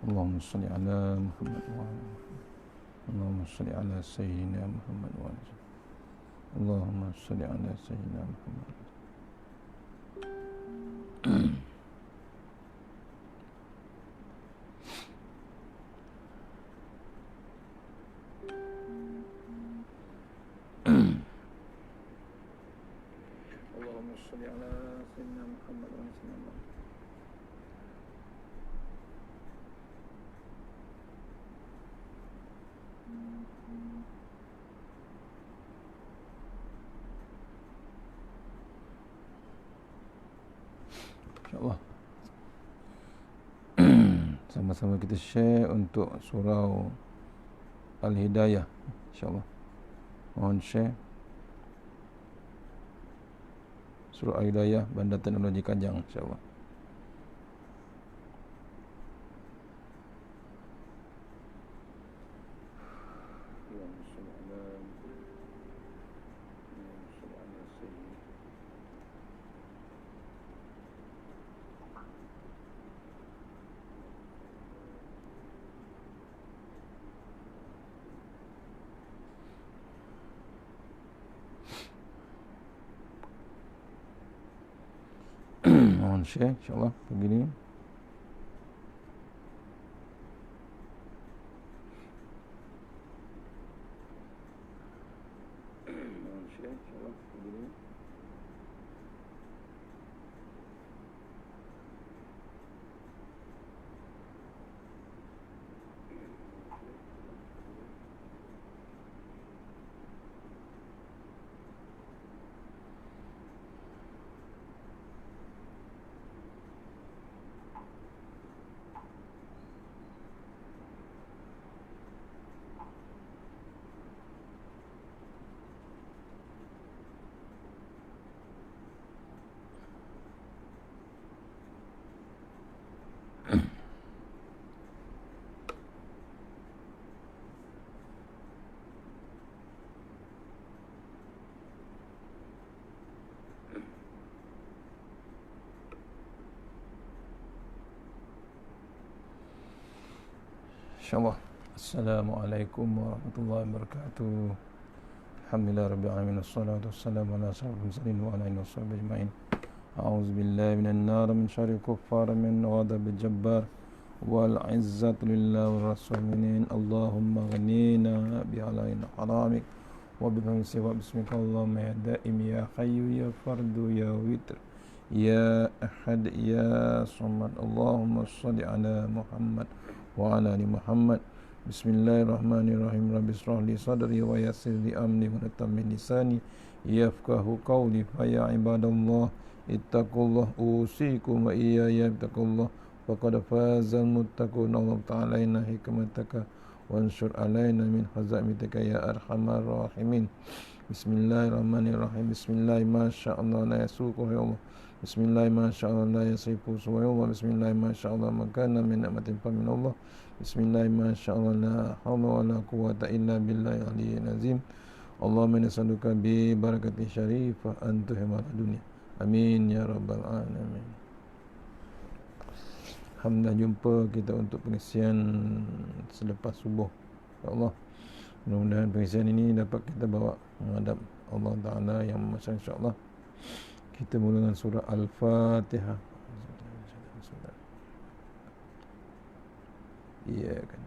اللهم صل على محمد وعلى اللهم صل على سيدنا محمد وعلى اللهم صل على سيدنا محمد. اللهم صل على سيدنا محمد وعلى InsyaAllah sama-sama kita share untuk surau Al-Hidayah. InsyaAllah mohon share surau Al-Hidayah, Bandar Teknologi Kajang, InsyaAllah. Mohon share insyaAllah begini. Mohon share insyaAllah begini. InsyaAllah. Assalamualaikum warahmatullahi wabarakatuh. Alhamdulillah rabbil alamin, wassalatu wassalamu ala asyrafil mursalin wa ala alihi washabbihi ajma'in. A'udzu billahi minan nar min syarril kuffar min ghadabil jabbar wal 'izzatu lillahi war rasulin. Allahumma ghnina bi halain haramik wa bi fadlika wa bismika Allahumma ya daim ya hayyu ya fardu ya witr ya ahad ya samad. Allahumma shalli ala Muhammad wa ala ali Muhammad. Bismillahirrahmanirrahim. Rabbi shrah li sadri wa yassir li amri wa tammin lisani yafqahu qawli. Fa ya ibadallah ittaqullah usikum wa iyaya bittaqullah faqad fazal muttaqun. Allah ta'ala inna hikmataka wa ansur alaina min khazainika ya arhamar rahimin. Bismillahirrahmanirrahim. Bismillah ma sya'allah la yasuqu ya Allah. Bismillah ma sya'allah la yasifu ya Allah. Bismillah ma sya'allah makana min ni'matin fa min Allah. Bismillah ma sya'allah la hawla wa la quwwata illa billahi aliyyil azim. Allahumma nas'aluka bi barakati syarifah antuhimar dunia. Amin ya rabbal alamin. Alhamdulillah jumpa kita untuk pengisian selepas subuh. Ya Allah, mudah-mudahan pengisian ini dapat kita bawa menghadap Allah Ta'ala yang Maha insyaAllah. Kita mula dengan surah Al-Fatihah. Iya kan.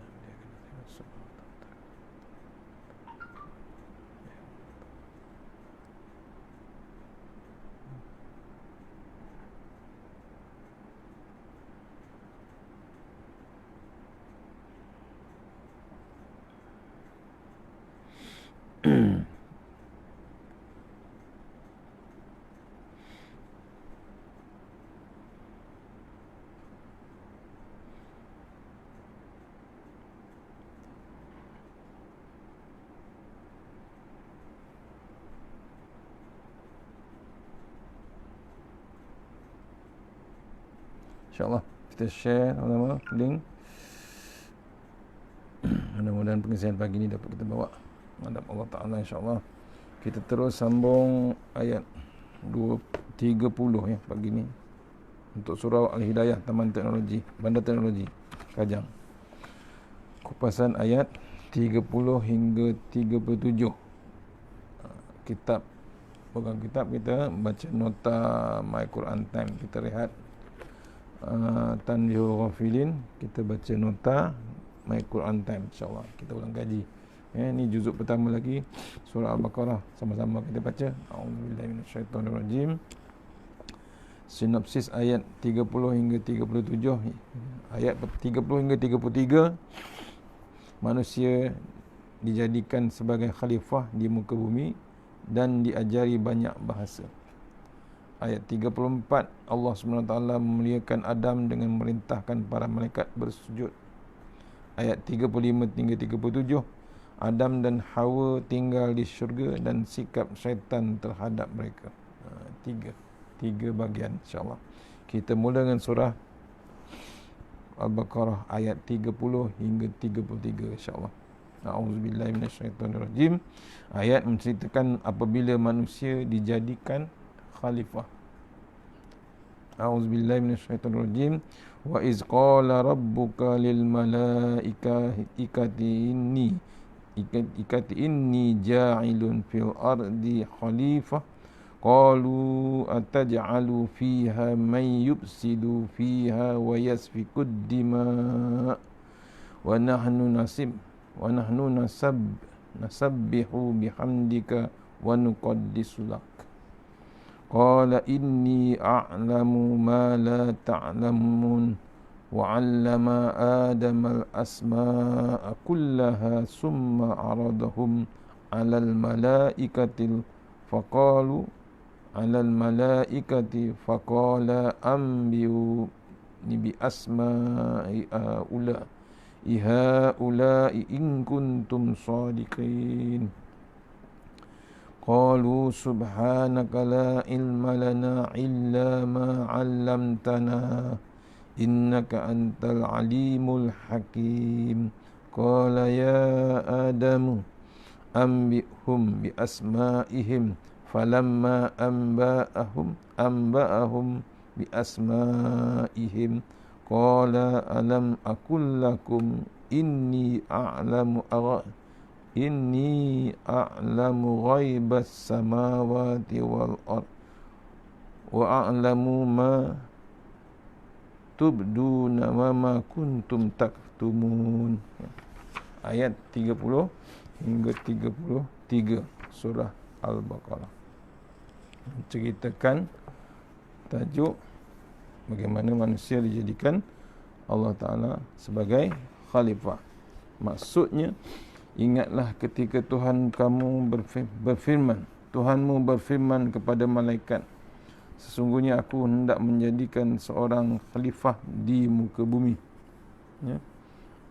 InsyaAllah kita share nama link. Mudah-mudahan pengisian pagi ini dapat kita bawa menghadap Allah Ta'ala insyaAllah. Kita terus sambung ayat 30 ya pagi ini untuk surau Al-Hidayah, Taman Teknologi, Bandar Teknologi Kajang. kupasan ayat 30 hingga 37. Kitab, pegang kitab kita baca nota My Quran Time. Kita rehat Tanbihul Ghafilin, kita baca nota My Quran Time, insyaAllah kita ulang kaji. Ini juzuk pertama lagi, surah Al-Baqarah. Sama-sama kita baca. A'udzubillahi minasyaitonirrajim. Sinopsis ayat 30 hingga 37. Ayat 30 hingga 33, manusia dijadikan sebagai khalifah di muka bumi dan diajari banyak bahasa. Ayat 34, Allah SWT memuliakan Adam dengan memerintahkan para malaikat bersujud. Ayat 35 hingga 37, Adam dan Hawa tinggal di syurga dan sikap syaitan terhadap mereka. Tiga bahagian, insyaAllah. Kita mula dengan surah Al-Baqarah ayat 30 hingga 33, insyaAllah. A'udzubillahi minasyaitonirrajim. Ayat menceritakan apabila manusia dijadikan khalifah. A'udzubillahi minasyaitonirrajim. Wa iz qala rabbuka lil malaikati inni ja'ilun fil ardi khalifah. Qalu ataj'alu fiha man yufsidu fiha wa yasfikud dima wa nahnu nasabbihu bihamdika wa nuqaddisu lak. Qala inni a'lamu ma la ta'lamun wa 'allama Adama al-asma'a kullaha summa 'aradahum 'alal malaikati faqala anbi'u bi asma'i haula'i in kuntum shadiqin. Qalu subhanaka la ilma lana illa ma 'allamtana innaka antal alimul hakim. Qala ya Adamu anbi'hum bi asma'ihim falamma anba'ahum bi asma'ihim qala alam aqul lakum inni a'lamu ghaibas samawati wal ard wa a'lamu ma tubduna wa ma kuntum taktumun. Ayat 30 hingga 33 surah Al-Baqarah menceritakan tajuk bagaimana manusia dijadikan Allah Ta'ala sebagai khalifah. Maksudnya, ingatlah ketika Tuhan kamu berfirman, Tuhanmu berfirman kepada malaikat, sesungguhnya aku hendak menjadikan seorang khalifah di muka bumi. Ya,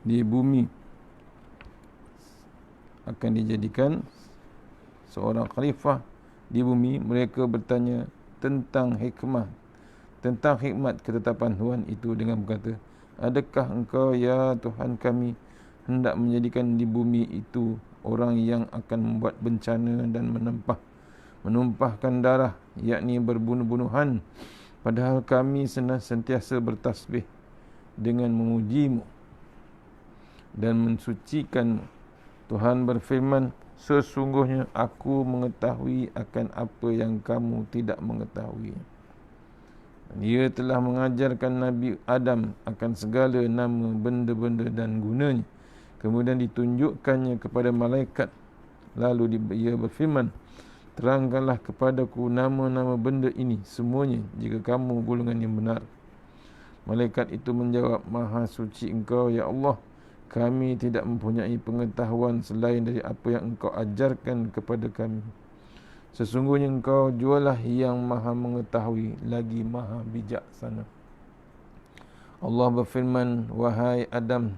di bumi akan dijadikan seorang khalifah di bumi. Mereka bertanya tentang hikmah, tentang hikmat ketetapan Tuhan itu dengan berkata, adakah engkau ya Tuhan kami hendak menjadikan di bumi itu orang yang akan membuat bencana dan menumpahkan darah, yakni berbunuh-bunuhan, padahal kami sentiasa bertasbih dengan memujimu dan mensucikanmu. Tuhan berfirman, sesungguhnya aku mengetahui akan apa yang kamu tidak mengetahui. Dia telah mengajarkan Nabi Adam akan segala nama benda-benda dan gunanya. Kemudian ditunjukkannya kepada malaikat. Lalu ia berfirman, terangkanlah kepadaku nama-nama benda ini semuanya jika kamu golongan yang benar. Malaikat itu menjawab, Maha suci engkau ya Allah, kami tidak mempunyai pengetahuan selain dari apa yang engkau ajarkan kepada kami. Sesungguhnya engkau jualah yang maha mengetahui lagi maha bijaksana. Allah berfirman, wahai Adam,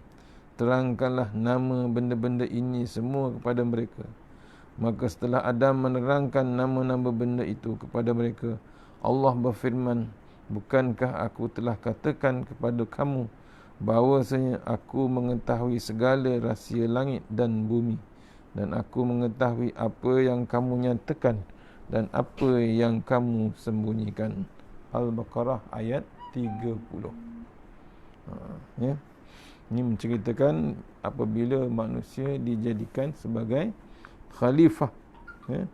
terangkanlah nama benda-benda ini semua kepada mereka. Maka setelah Adam menerangkan nama-nama benda itu kepada mereka, Allah berfirman, bukankah aku telah katakan kepada kamu bahawasanya aku mengetahui segala rahsia langit dan bumi, dan aku mengetahui apa yang kamu nyatakan dan apa yang kamu sembunyikan. Al-Baqarah ayat 30. Ya. Ini menceritakan apabila manusia dijadikan sebagai khalifah. Ya.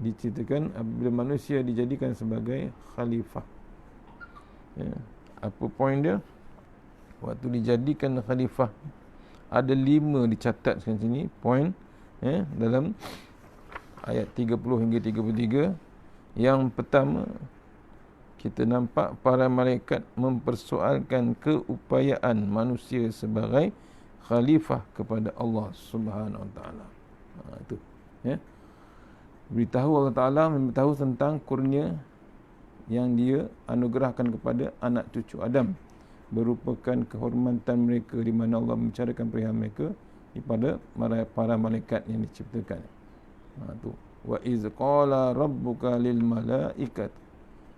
Diceritakan apabila manusia dijadikan sebagai khalifah. Ya. Apa poin dia? Waktu dijadikan khalifah, ada 5 dicatatkan sini poin, ya, dalam ayat 30 hingga 33. Yang pertama, kita nampak para malaikat mempersoalkan keupayaan manusia sebagai khalifah kepada Allah Subhanahu Wa Taala. Itu, ya. Beritahu Allah Taala, memberitahu tentang kurnia yang Dia anugerahkan kepada anak cucu Adam, merupakan kehormatan mereka di mana Allah membicarakan perihal mereka kepada para malaikat yang diciptakan. Tu. Wa iz qala rabbuka lil malaikat.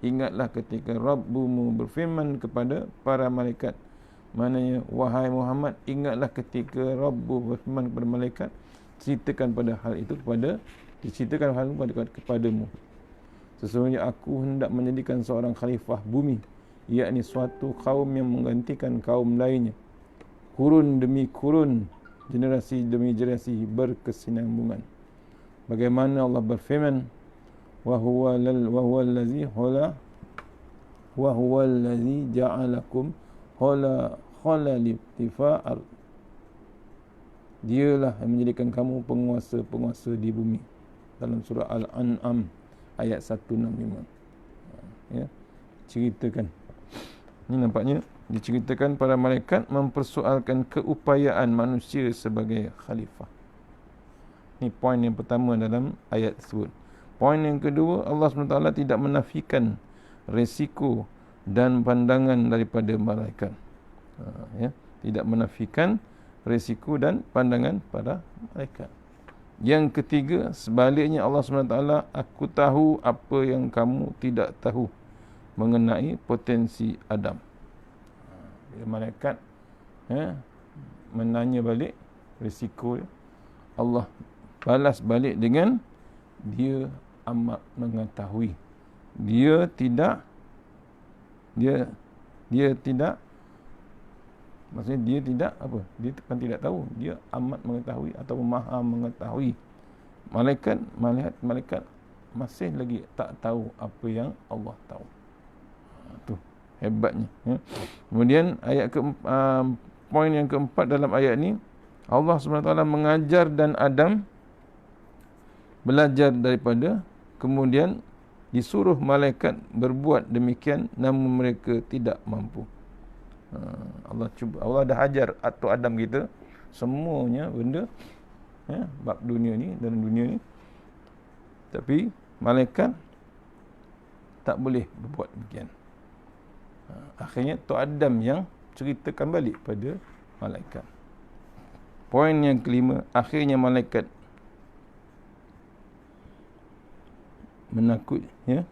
Ingatlah ketika Rabbumu berfirman kepada para malaikat. Maknanya, wahai Muhammad, ingatlah ketika Rabbu berfirman kepada malaikat, ceritakan pada hal itu diceritakan hal itu kepadamu. Sesungguhnya aku hendak menjadikan seorang khalifah bumi, yakni suatu kaum yang menggantikan kaum lainnya. Kurun demi kurun, generasi demi generasi berkesinambungan. Bagaimana Allah berfirman, wa huwa allazi ja'alakum khalifa'al. Dialah yang menjadikan kamu penguasa-penguasa di bumi. Dalam surah Al-An'am ayat 165. Ya, ceritakan. Ini nampaknya diceritakan para malaikat mempersoalkan keupayaan manusia sebagai khalifah. Ini poin yang pertama dalam ayat tersebut. Poin yang kedua, Allah SWT tidak menafikan resiko dan pandangan daripada malaikat. Ya, tidak menafikan resiko dan pandangan pada malaikat. Yang ketiga, sebaliknya Allah SWT, aku tahu apa yang kamu tidak tahu mengenai potensi Adam. Bila malaikat, ya, menanya balik risiko, Allah balas balik dengan dia amat mengetahui. Dia tidak maksudnya dia tidak apa? Dia bukan tidak tahu, dia amat mengetahui atau maha mengetahui. Malaikat masih lagi tak tahu apa yang Allah tahu. Tu hebatnya, ya. Kemudian poin yang keempat dalam ayat ni, Allah SWT mengajar dan Adam belajar daripada, kemudian disuruh malaikat berbuat demikian namun mereka tidak mampu. Allah dah ajar atau Adam kita semuanya benda, ya, bab dunia ni, dalam dunia ni, tapi malaikat tak boleh berbuat demikian. Akhirnya Tok Adam yang ceritakan balik pada malaikat. Poin yang kelima, akhirnya malaikat mengakui, ya.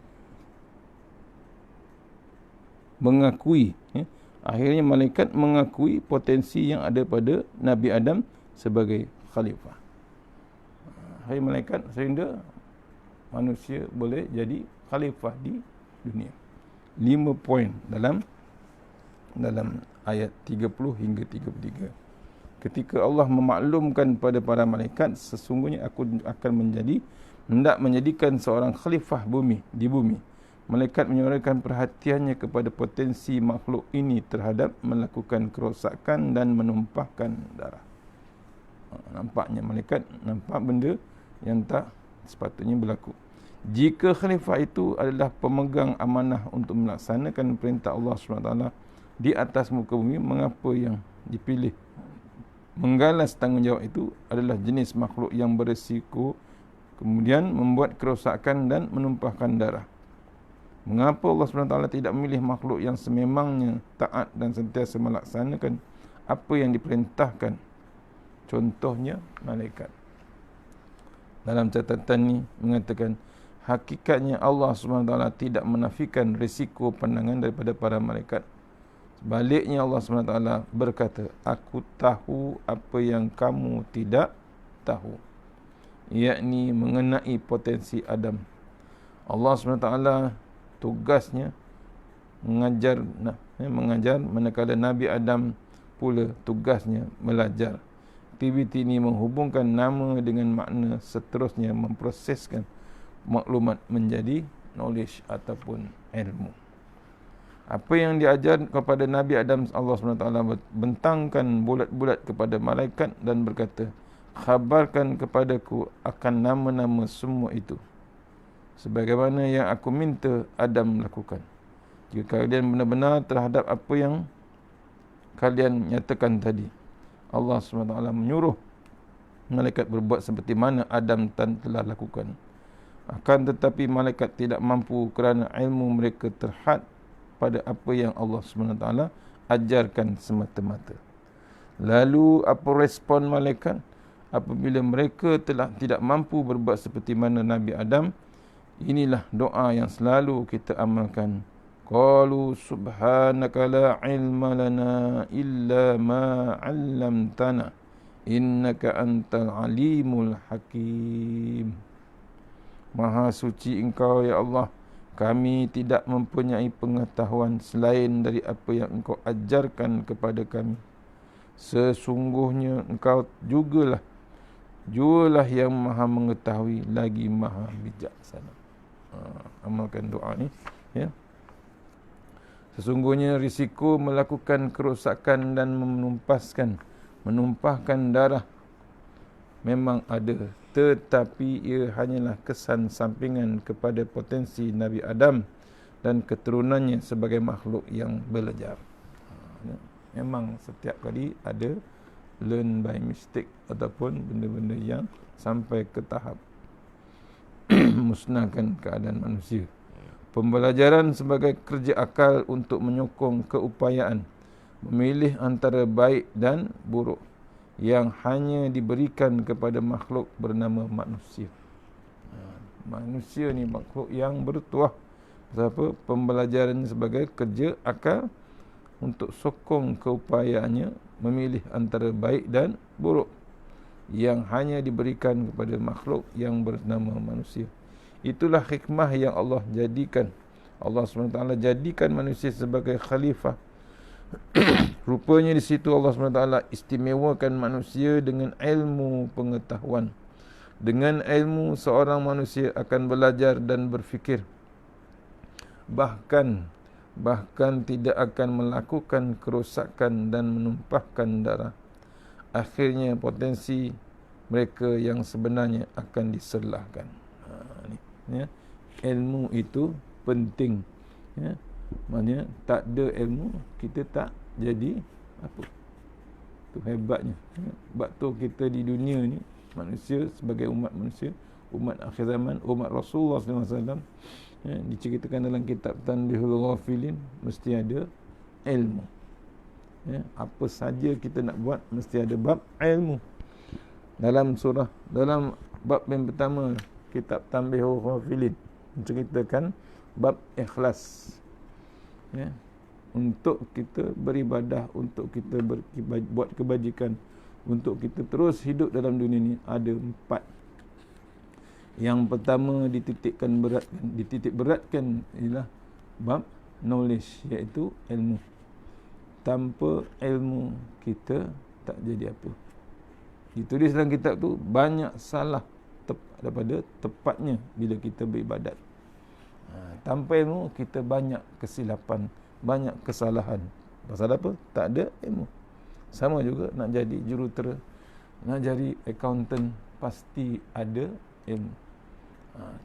Akhirnya malaikat mengakui potensi yang ada pada Nabi Adam sebagai khalifah. Hai malaikat, sehingga manusia boleh jadi khalifah di dunia. 5 poin dalam ayat 30 hingga 33. Ketika Allah memaklumkan pada para malaikat, sesungguhnya aku akan hendak menjadikan seorang khalifah di bumi. Malaikat menyuarakan perhatiannya kepada potensi makhluk ini terhadap melakukan kerosakan dan menumpahkan darah. Nampaknya malaikat nampak benda yang tak sepatutnya berlaku. Jika khalifah itu adalah pemegang amanah untuk melaksanakan perintah Allah SWT di atas muka bumi, mengapa yang dipilih menggalas tanggungjawab itu adalah jenis makhluk yang berisiko, kemudian membuat kerosakan dan menumpahkan darah? Mengapa Allah SWT tidak memilih makhluk yang sememangnya taat dan sentiasa melaksanakan apa yang diperintahkan? Contohnya malaikat. Dalam catatan ni mengatakan, hakikatnya Allah SWT tidak menafikan risiko pandangan daripada para malaikat. Sebaliknya Allah SWT berkata, aku tahu apa yang kamu tidak tahu, yakni mengenai potensi Adam. Allah SWT tugasnya mengajar manakala Nabi Adam pula tugasnya belajar. Aktiviti ini menghubungkan nama dengan makna, seterusnya memproseskan maklumat menjadi knowledge ataupun ilmu. Apa yang diajar kepada Nabi Adam, Allah SWT bentangkan bulat-bulat kepada malaikat dan berkata, khabarkan kepadaku akan nama-nama semua itu, sebagaimana yang aku minta Adam lakukan. Jika kalian benar-benar terhadap apa yang kalian nyatakan tadi. Allah SWT menyuruh malaikat berbuat seperti mana Adam telah lakukan. Akan tetapi malaikat tidak mampu kerana ilmu mereka terhad pada apa yang Allah SWT ajarkan semata-mata. Lalu apa respon malaikat apabila mereka telah tidak mampu berbuat seperti mana Nabi Adam? Inilah doa yang selalu kita amalkan. Qalu subhanaka la ilma lana illa ma 'allamtana innaka antal alimul hakim. Maha suci Engkau ya Allah, kami tidak mempunyai pengetahuan selain dari apa yang Engkau ajarkan kepada kami. Sesungguhnya Engkau jugalah yang maha mengetahui lagi maha bijaksana. Amalkan doa ni, ya. Sesungguhnya risiko melakukan kerosakan dan menumpahkan darah memang ada, tetapi ia hanyalah kesan sampingan kepada potensi Nabi Adam dan keturunannya sebagai makhluk yang belajar. Memang setiap kali ada learn by mistake ataupun benda-benda yang sampai ke tahap musnahkan keadaan manusia. Pembelajaran sebagai kerja akal untuk menyokong keupayaan memilih antara baik dan buruk yang hanya diberikan kepada makhluk bernama manusia. Manusia ni makhluk yang bertuah. Sebab pembelajaran sebagai kerja akal untuk sokong keupayaannya memilih antara baik dan buruk yang hanya diberikan kepada makhluk yang bernama manusia. Itulah hikmah yang Allah jadikan. Allah SWT jadikan manusia sebagai khalifah. Rupanya di situ Allah SWT istimewakan manusia dengan ilmu pengetahuan. Dengan ilmu seorang manusia akan belajar dan berfikir. Bahkan tidak akan melakukan kerosakan dan menumpahkan darah. Akhirnya potensi mereka yang sebenarnya akan diserlahkan. Ya, ilmu itu penting. Ya, maknanya tak ada ilmu kita tak jadi apa. Itu hebatnya. Ya, sebab tu kita di dunia ni manusia sebagai umat manusia, umat akhir zaman, umat Rasulullah SAW, ya, diceritakan dalam kitab Tanbihul Ghafilin mesti ada ilmu. Ya, apa saja kita nak buat mesti ada bab ilmu. Dalam bab yang pertama kitab Tanbihul Ghafilin menceritakan bab ikhlas. Ya, untuk kita beribadah, untuk kita buat kebajikan, untuk kita terus hidup dalam dunia ni ada 4. Yang pertama dititik beratkan ialah bab knowledge, iaitu ilmu. Tanpa ilmu kita tak jadi apa. Ditulis dalam kitab tu banyak salah daripada tepatnya bila kita beribadat. Tanpa ilmu kita banyak kesilapan, banyak kesalahan. Pasal apa? Tak ada ilmu. Sama juga nak jadi jurutera, nak jadi accountant, pasti ada ilmu.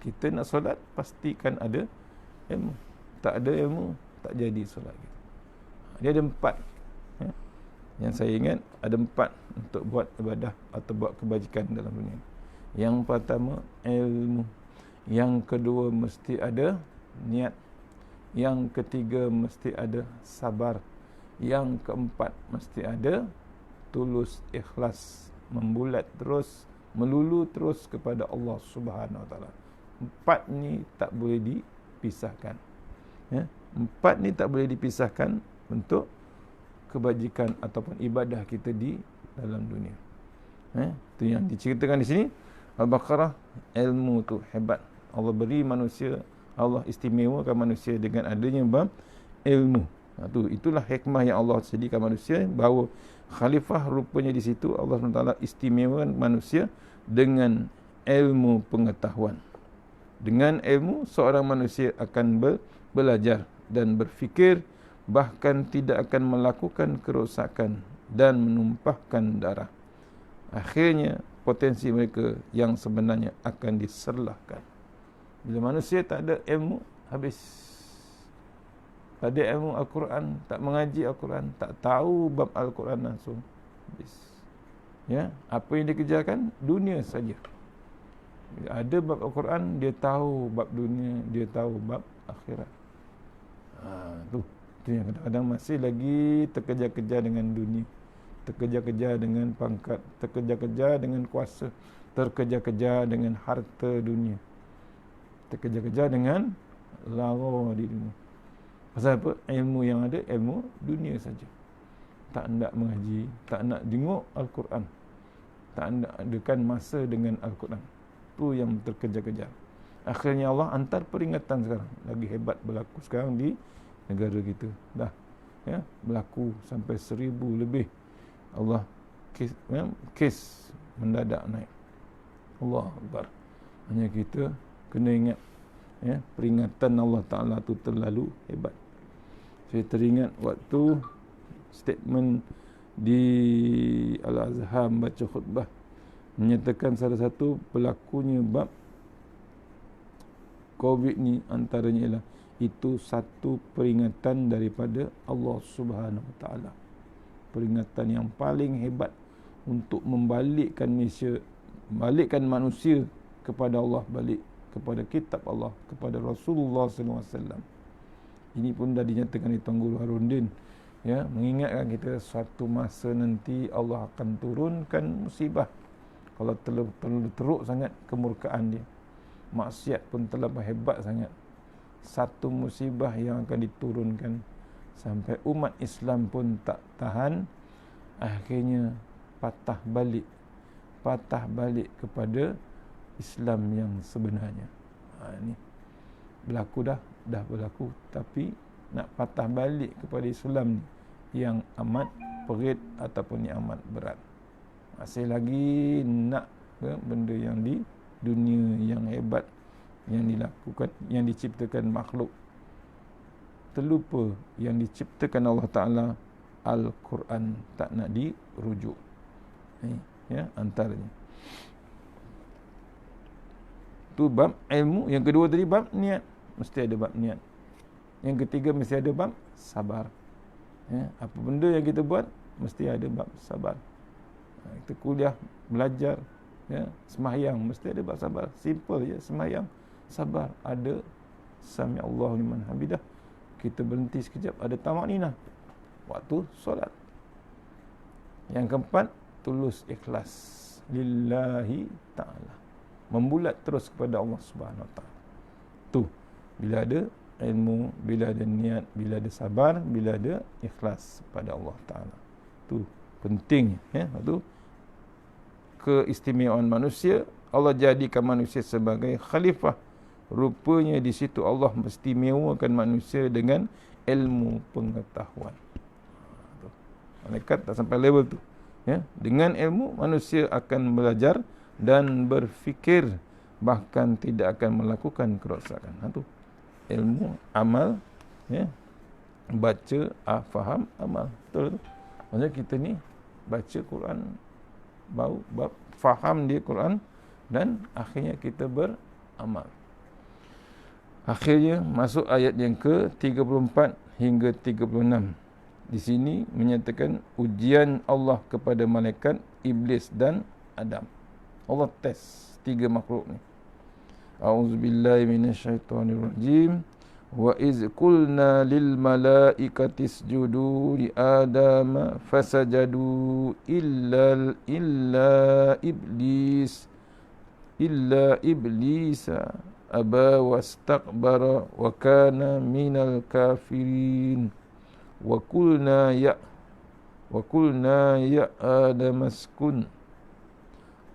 Kita nak solat pastikan ada ilmu. Tak ada ilmu tak jadi solat kita. Dia ada 4. Ya. Yang saya ingat ada 4 untuk buat ibadah atau buat kebajikan dalam dunia. Yang pertama ilmu. Yang kedua mesti ada niat. Yang ketiga mesti ada sabar. Yang keempat mesti ada tulus, ikhlas, membulat terus, melulu terus kepada Allah Subhanahu Wa Taala. 4 ni tak boleh dipisahkan. Ya, 4 ni tak boleh dipisahkan untuk kebajikan ataupun ibadah kita di dalam dunia. Itu yang diceritakan di sini. Al-Baqarah, ilmu tu hebat. Allah beri manusia, Allah istimewakan manusia dengan adanya bab ilmu. Itulah hikmah yang Allah sediakan manusia, bahawa khalifah rupanya di situ Allah SWT istimewakan manusia dengan ilmu pengetahuan. Dengan ilmu seorang manusia akan belajar dan berfikir, bahkan tidak akan melakukan kerosakan dan menumpahkan darah. Akhirnya potensi mereka yang sebenarnya akan diserlahkan. Bila manusia tak ada ilmu, habis. Tak ada ilmu Al-Quran, tak mengaji Al-Quran, tak tahu bab Al-Quran langsung, habis. Ya, apa yang dikerjakan? Dunia saja. Bila ada bab Al-Quran, dia tahu bab dunia, dia tahu bab akhirat. Itu yang kadang-kadang masih lagi terkejar-kejar dengan dunia, terkejar-kejar dengan pangkat, terkejar-kejar dengan kuasa, terkejar-kejar dengan harta dunia, terkejar-kejar dengan lara di dunia. Pasal apa? Ilmu yang ada, ilmu dunia saja. Tak nak mengaji, tak nak tengok Al-Quran, tak nak adakan masa dengan Al-Quran. Itu yang terkejar-kejar. Akhirnya Allah hantar peringatan sekarang. Lagi hebat berlaku sekarang di negara kita. Dah, ya, berlaku sampai 1000 lebih. Allah kes mendadak naik. Allah Akbar. Hanya kita kena ingat, ya, peringatan Allah Ta'ala tu terlalu hebat. Saya teringat waktu statement di Al-Azhar baca khutbah, menyatakan salah satu berlakunya bab COVID ni antaranya ialah itu satu peringatan daripada Allah Subhanahu Wa Ta'ala. Peringatan yang paling hebat untuk membalikkan manusia kepada Allah, balik kepada kitab Allah, kepada Rasulullah SAW. Ini pun dah dinyatakan di Tuan Guru Harudin, ya, mengingatkan kita suatu masa nanti Allah akan turunkan musibah. Kalau terlalu teruk sangat kemurkaan dia, maksiat pun terlalu hebat sangat, satu musibah yang akan diturunkan sampai umat Islam pun tak tahan, akhirnya patah balik kepada Islam yang sebenarnya. Ini berlaku dah berlaku, tapi nak patah balik kepada Islam ni yang amat perit ataupun yang amat berat. Masih lagi nak benda yang di dunia yang hebat yang dilakukan, yang diciptakan makhluk, terlupa yang diciptakan Allah Ta'ala, Al-Quran tak nak dirujuk. Ya, antaranya tu bab ilmu. Yang kedua tadi bab niat, mesti ada bab niat. Yang ketiga mesti ada bab sabar. Ya, apa benda yang kita buat mesti ada bab sabar. Kita kuliah, belajar, ya, sembahyang mesti ada bab sabar. Simple je, sembahyang, sabar, ada sami Allahu liman hamidah, kita berhenti sekejap, ada tamakninah waktu solat. Yang keempat, tulus ikhlas lillahi ta'ala, membulat terus kepada Allah Subhanahu Wa Ta'ala. Tu bila ada ilmu, bila ada niat, bila ada sabar, bila ada ikhlas pada Allah Ta'ala. Tu penting, ya. Tu keistimewaan manusia, Allah jadikan manusia sebagai khalifah. Rupanya di situ Allah mengistimewakan manusia dengan ilmu pengetahuan. Malaikat tak sampai level tu, ya. Dengan ilmu manusia akan belajar dan berfikir, bahkan tidak akan melakukan kerosakan. Tu ilmu, amal, ya. Baca, faham, amal. Betul tu. Maksudnya kita ni baca Quran, bau bab faham dia Quran, dan akhirnya kita beramal. Akhirnya masuk ayat yang ke-34 hingga 36. Di sini menyatakan ujian Allah kepada malaikat, iblis dan Adam. Allah test tiga makhluk ni. A'udzubillahi minasyaitonirrajim. Wa iz qulna lil malaikati isjudu li adama fasajadu illa iblisa aba wastakbara wa kana minal kafirin. Wa qulna ya adam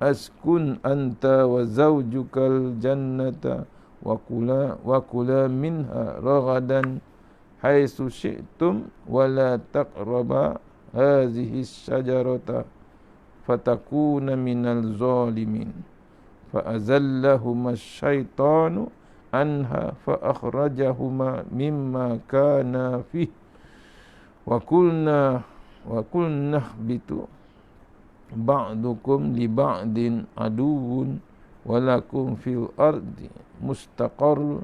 askun anta wa zawjukal jannata wa kula minha ragadan haitsu syi'tum wa la taqraba hadhihi syajarata fatakuna minal zalimin. Fa'azallahuma syaitanu anha fa'akhrajahuma mimma kana fih wa qulna bitu ba'dukum li ba'din aduwwun walakum fil ardi mustaqarrun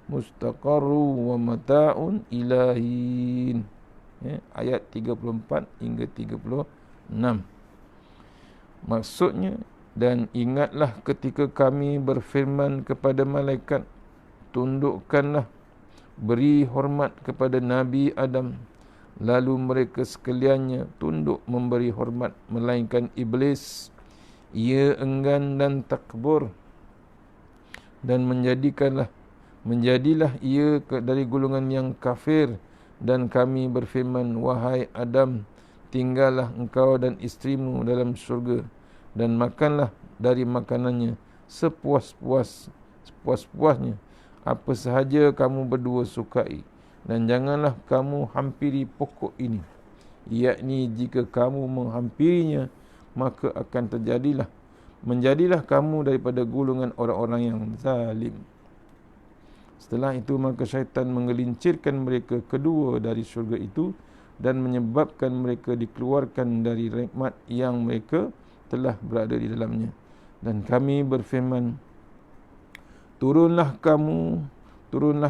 wa mata'un ilahin. Ayat 34 hingga 36. Maksudnya, dan ingatlah ketika kami berfirman kepada malaikat, tundukkanlah, beri hormat kepada Nabi Adam. Lalu mereka sekaliannya tunduk memberi hormat, melainkan iblis. Ia enggan dan takbur, dan menjadilah ia dari golongan yang kafir. Dan kami berfirman, wahai Adam, tinggallah engkau dan isterimu dalam syurga, dan makanlah dari makanannya sepuas-puasnya, apa sahaja kamu berdua sukai. Dan janganlah kamu hampiri pokok ini, yakni jika kamu menghampirinya, maka akan menjadilah kamu daripada golongan orang-orang yang zalim. Setelah itu maka syaitan menggelincirkan mereka kedua dari syurga itu dan menyebabkan mereka dikeluarkan dari nikmat yang mereka telah berada di dalamnya. Dan kami berfirman, turunlah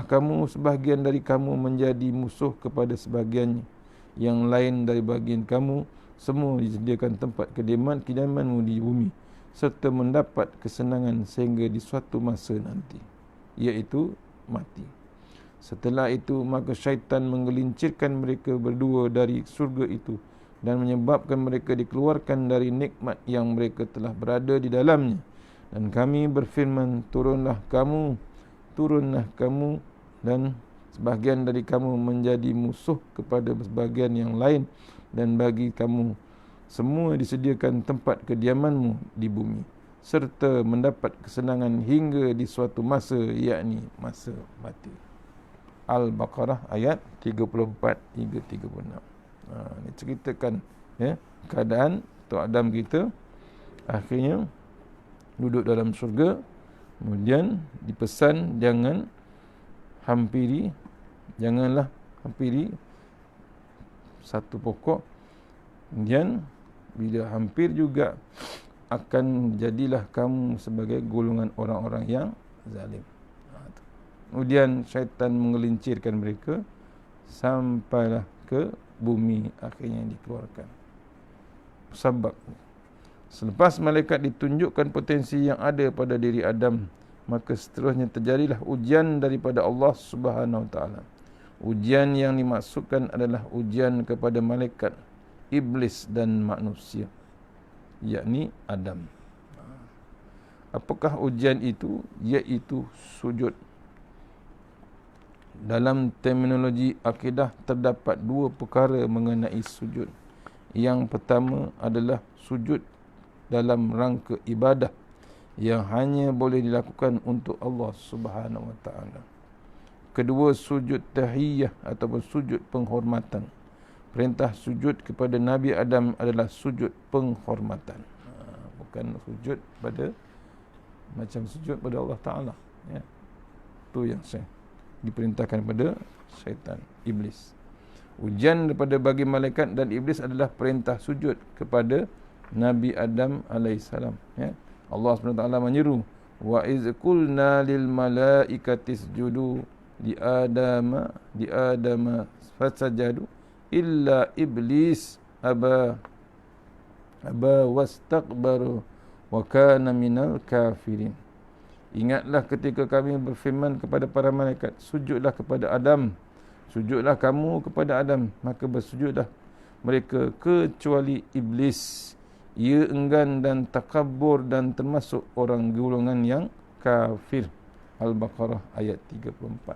kamu sebahagian dari kamu menjadi musuh kepada sebahagian yang lain dari bahagian kamu. Semua disediakan tempat kediamanmu di bumi, serta mendapat kesenangan sehingga di suatu masa nanti, iaitu mati. Setelah itu maka syaitan menggelincirkan mereka berdua dari surga itu dan menyebabkan mereka dikeluarkan dari nikmat yang mereka telah berada di dalamnya. Dan kami berfirman, turunlah kamu dan sebahagian dari kamu menjadi musuh kepada sebahagian yang lain, dan bagi kamu semua disediakan tempat kediamanmu di bumi, serta mendapat kesenangan hingga di suatu masa, yakni masa mati. Al-Baqarah ayat 34 hingga 36. Ini ceritakan keadaan Tok Adam kita akhirnya duduk dalam syurga. Kemudian dipesan janganlah hampiri satu pokok. Kemudian bila hampir juga akan jadilah kamu sebagai golongan orang-orang yang zalim. Kemudian syaitan menggelincirkan mereka sampailah ke bumi, akhirnya dikeluarkan. Sebab selepas malaikat ditunjukkan potensi yang ada pada diri Adam, maka seterusnya terjadilah ujian daripada Allah Subhanahu Wa Taala. Ujian yang dimaksudkan adalah ujian kepada malaikat, iblis dan manusia, yakni Adam. Apakah ujian itu? Iaitu sujud. Dalam terminologi akidah terdapat dua perkara mengenai sujud. Yang pertama adalah sujud dalam rangka ibadah yang hanya boleh dilakukan untuk Allah Subhanahu Wa Taala. Kedua, sujud tahiyah ataupun sujud penghormatan. Perintah sujud kepada Nabi Adam adalah sujud penghormatan, bukan sujud pada macam sujud pada Allah Taala. Itu yang saya diperintahkan kepada syaitan, iblis. Ujian daripada bagi malaikat dan iblis adalah perintah sujud kepada Nabi Adam alaihissalam. Allah SWT menyeru, wa iz qulna lil malaikati isjudu li adama fasajadu illa iblis aba wastakbaru wa kana minal kafirin. Ingatlah ketika kami berfirman kepada para malaikat, sujudlah kepada Adam, sujudlah kamu kepada Adam, maka bersujudlah mereka kecuali iblis. Ia enggan dan takabur dan termasuk orang golongan yang kafir. Al-Baqarah ayat 34.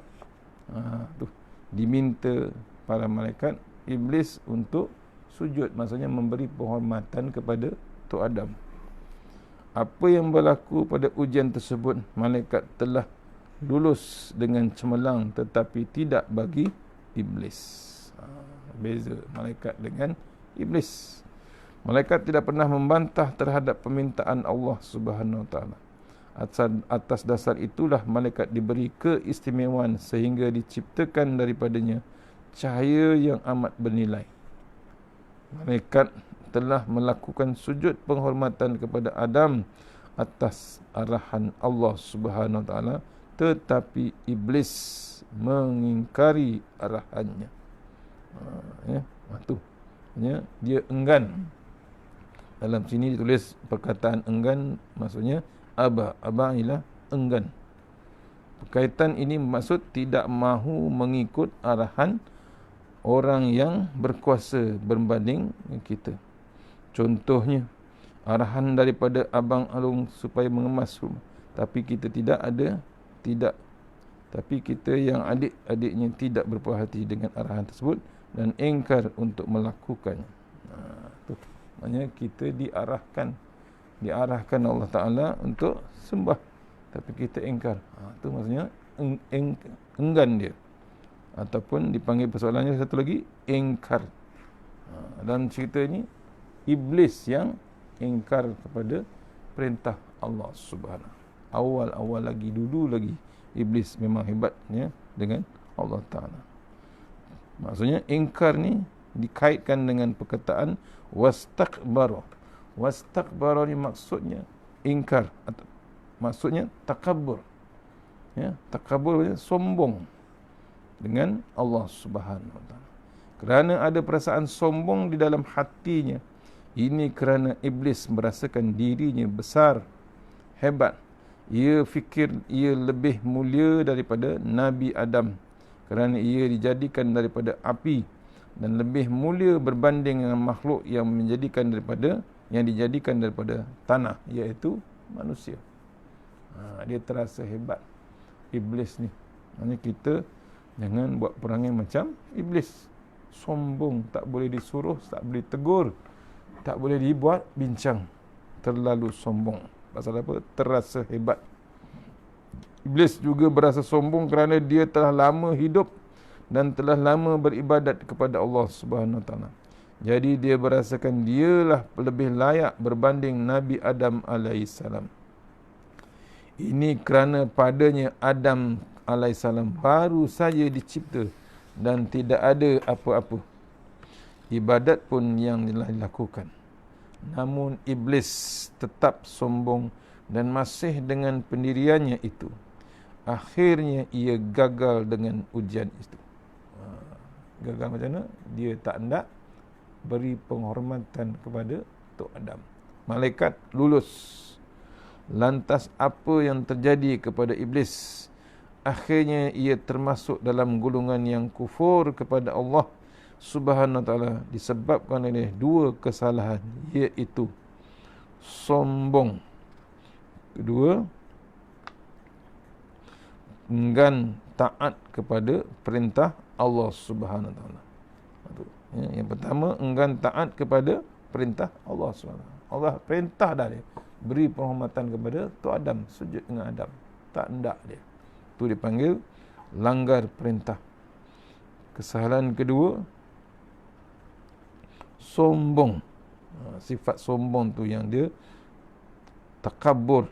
Diminta para malaikat, iblis untuk sujud, maksudnya memberi penghormatan kepada Tok Adam. Apa yang berlaku pada ujian tersebut, malaikat telah lulus dengan cemerlang, tetapi tidak bagi iblis. Beza malaikat dengan iblis. Malaikat tidak pernah membantah terhadap permintaan Allah Subhanahu Wa Taala. Atas dasar itulah malaikat diberi keistimewaan sehingga diciptakan daripadanya cahaya yang amat bernilai. Malaikat telah melakukan sujud penghormatan kepada Adam atas arahan Allah Subhanahu Wa Taala, tetapi iblis mengingkari arahannya. Itu dia enggan. Dalam sini ditulis perkataan enggan, maksudnya aba ialah enggan. Perkaitan ini maksud tidak mahu mengikut arahan orang yang berkuasa berbanding kita. Contohnya, arahan daripada Abang Alung supaya mengemas rumah, tapi kita tapi kita yang adik-adiknya tidak berpuas hati dengan arahan tersebut dan engkar untuk melakukannya. Itu maknanya kita diarahkan Allah Ta'ala untuk sembah, tapi kita engkar. Itu maksudnya enggan dia. Ataupun dipanggil persoalannya satu lagi, engkar. Dalam cerita ini, iblis yang engkar kepada perintah Allah Subhanahu. Awal lagi, dulu lagi, iblis memang hebatnya dengan Allah Ta'ala. Maksudnya engkar ni dikaitkan dengan perkataan wastakbara. Wastakbara ni maksudnya ingkar, maksudnya takabbur. Takabbur maksudnya sombong dengan Allah Subhanahu Wa Taala. Kerana ada perasaan sombong di dalam hatinya. Ini kerana iblis merasakan dirinya besar, hebat. Ia fikir ia lebih mulia daripada Nabi Adam kerana ia dijadikan daripada api dan lebih mulia berbanding dengan makhluk yang dijadikan daripada tanah, iaitu manusia. Dia terasa hebat iblis ni. Maksudnya kita jangan buat perangai macam iblis. Sombong, tak boleh disuruh, tak boleh tegur, tak boleh dibuat bincang. Terlalu sombong. Pasal apa? Terasa hebat. Iblis juga berasa sombong kerana dia telah lama hidup dan telah lama beribadat kepada Allah Subhanahu Wa Taala. Jadi dia berasakan dialah lebih layak berbanding Nabi Adam alaihissalam. Ini kerana padanya Adam alaihissalam baru saja dicipta dan tidak ada apa-apa ibadat pun yang dilakukan. Namun iblis tetap sombong dan masih dengan pendiriannya itu. Akhirnya ia gagal dengan ujian itu. Gagal macam mana? Dia tak hendak beri penghormatan kepada Tok Adam. Malaikat lulus. Lantas apa yang terjadi kepada iblis? Akhirnya ia termasuk dalam golongan yang kufur kepada Allah Subhanahu Wa Taala disebabkan oleh dua kesalahan, iaitu sombong. Kedua, enggan taat kepada perintah Allah Subhanahu Wa Taala. Yang pertama, enggan taat kepada perintah Allah Subhanahu Wa Taala. Allah perintah dah dia, beri penghormatan kepada Tok Adam, sujud dengan Adam. Tak hendak dia. Itu dipanggil langgar perintah. Kesalahan kedua, sombong. Sifat sombong tu yang dia takabur.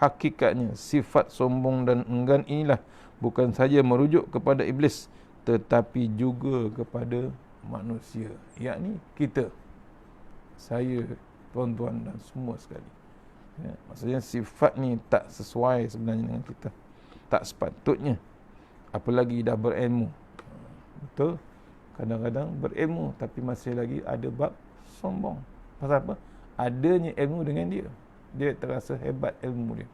Hakikatnya sifat sombong dan enggan inilah bukan saja merujuk kepada iblis, tetapi juga kepada manusia, yakni kita, saya, tuan-tuan dan semua sekali. Maksudnya sifat ni tak sesuai sebenarnya dengan kita, tak sepatutnya. Apalagi dah berilmu. Betul, kadang-kadang berilmu tapi masih lagi ada bab sombong. Pasal apa? Adanya ilmu dengan dia, dia terasa hebat ilmu dia.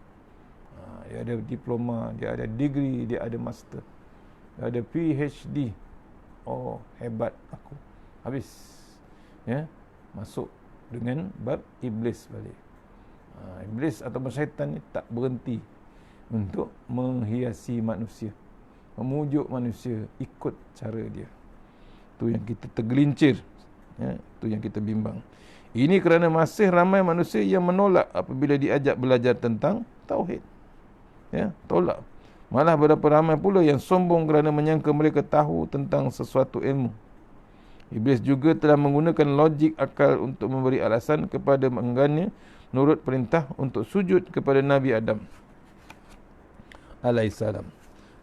Dia ada diploma, dia ada degree, dia ada master, dia ada PhD. Oh, hebat aku. Habis. Masuk dengan bab iblis balik. Iblis atau syaitan ni tak berhenti untuk menghiasi manusia, memujuk manusia ikut cara dia. Itu yang kita tergelincir, itu yang kita bimbang. Ini kerana masih ramai manusia yang menolak apabila diajak belajar tentang tauhid. Tolak. Malah berapa ramai pula yang sombong kerana menyangka mereka tahu tentang sesuatu ilmu. Iblis juga telah menggunakan logik akal untuk memberi alasan kepada enggannya nurut perintah untuk sujud kepada Nabi Adam alaihissalam.